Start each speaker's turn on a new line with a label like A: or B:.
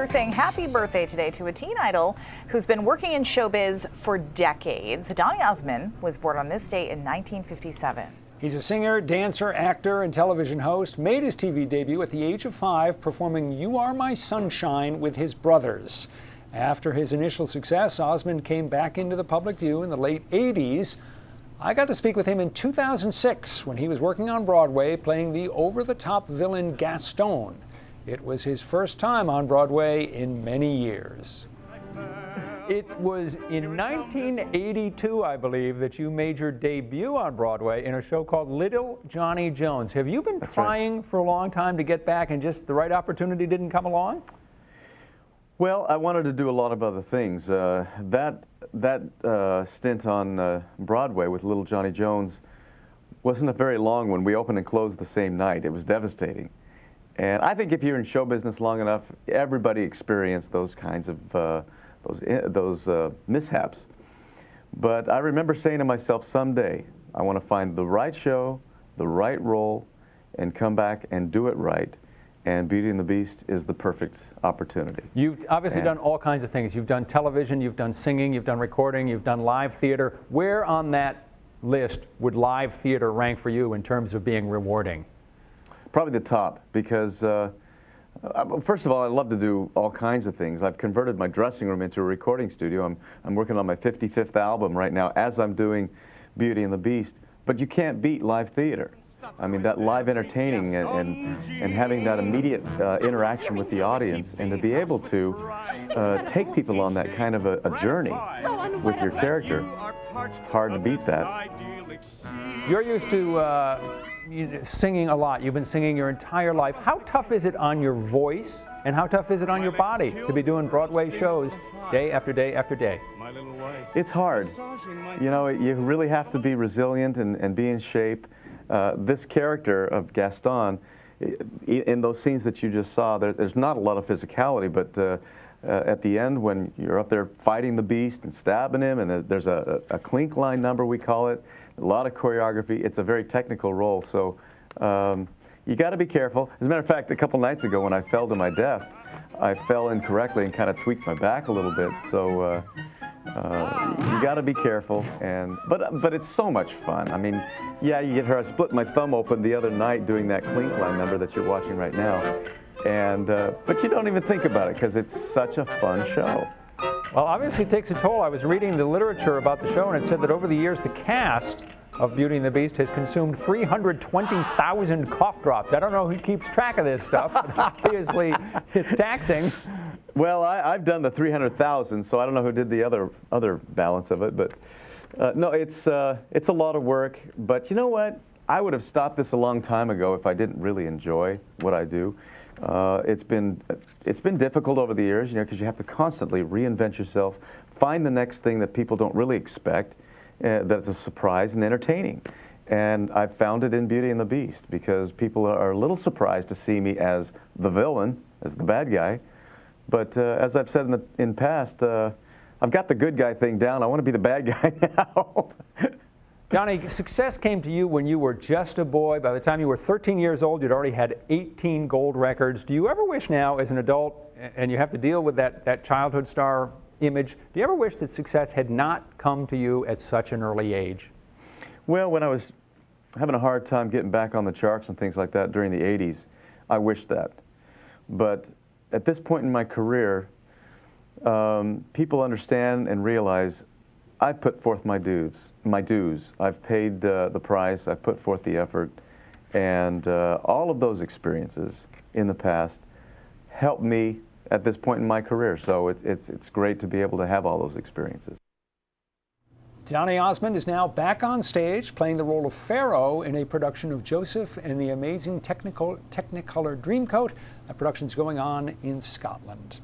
A: here saying happy birthday today to a teen idol who's been working in showbiz for decades. Donny Osmond was born on this date in 1957.
B: He's a singer, dancer, actor, and television host. Made his TV debut at the age of 5, performing You Are My Sunshine with his brothers. After his initial success, Osmond came back into the public view in the late 80s. I got to speak with him in 2006 when he was working on Broadway playing the over-the-top villain Gaston. It was his first time on Broadway in many years. It was in 1982, I believe, that you made your debut on Broadway in a show called Little Johnny Jones. Have you been trying for a long time to get back and just the right opportunity didn't come along?
C: Well, I wanted to do a lot of other things. That stint on Broadway with Little Johnny Jones wasn't a very long one. We opened and closed the same night. It was devastating. And I think if you're in show business long enough, everybody experienced those kinds of those mishaps. But I remember saying to myself, someday I want to find the right show, the right role, and come back and do it right. And Beauty and the Beast is the perfect opportunity.
B: You've obviously done all kinds of things. You've done television, you've done singing, you've done recording, you've done live theater. Where on that list would live theater rank for you in terms of being rewarding?
C: Probably the top, because first of all, I love to do all kinds of things. I've converted my dressing room into a recording studio. I'm working on my 55th album right now as I'm doing Beauty and the Beast. But you can't beat live theater. I mean, that live entertaining and having that immediate interaction with the audience, and to be able to take people on that kind of a journey with your character, it's hard to beat that.
B: You're used to singing a lot. You've been singing your entire life. How tough is it on your voice, and how tough is it on your body to be doing Broadway shows day after day after day?
C: It's hard. You know, you really have to be resilient and be in shape. This character of Gaston, in those scenes that you just saw, there's not a lot of physicality, but at the end when you're up there fighting the beast and stabbing him, and there's a clink line number, we call it, a lot of choreography. It's a very technical role, so you got to be careful. As a matter of fact, a couple nights ago when I fell to my death, I fell incorrectly and kind of tweaked my back a little bit, so you got to be careful, but it's so much fun. I mean, yeah, you get hurt. I split my thumb open the other night doing that clink line number that you're watching right now, and but you don't even think about it because it's such a fun show.
B: Well, obviously it takes a toll. I was reading the literature about the show, and it said that over the years the cast of Beauty and the Beast has consumed 320,000 cough drops. I don't know who keeps track of this stuff, but obviously it's taxing.
C: Well, I've done the 300,000, so I don't know who did the other balance of it, but no, it's a lot of work. But you know what? I would have stopped this a long time ago if I didn't really enjoy what I do. It's been difficult over the years, you know, because you have to constantly reinvent yourself, find the next thing that people don't really expect, that's a surprise and entertaining. And I've found it in Beauty and the Beast because people are a little surprised to see me as the villain, as the bad guy. But as I've said in past, I've got the good guy thing down. I want to be the bad guy now.
B: Donny, success came to you when you were just a boy. By the time you were 13 years old, you'd already had 18 gold records. Do you ever wish now, as an adult, and you have to deal with that childhood star image, do you ever wish that success had not come to you at such an early age?
C: Well, when I was having a hard time getting back on the charts and things like that during the 80s, I wished that. But at this point in my career, people understand and realize I've put forth my dues. I've paid the price, I've put forth the effort, and all of those experiences in the past helped me at this point in my career. So it's great to be able to have all those experiences.
B: Donny Osmond is now back on stage playing the role of Pharaoh in a production of Joseph and the Amazing Technicolor Dreamcoat. That production's going on in Scotland.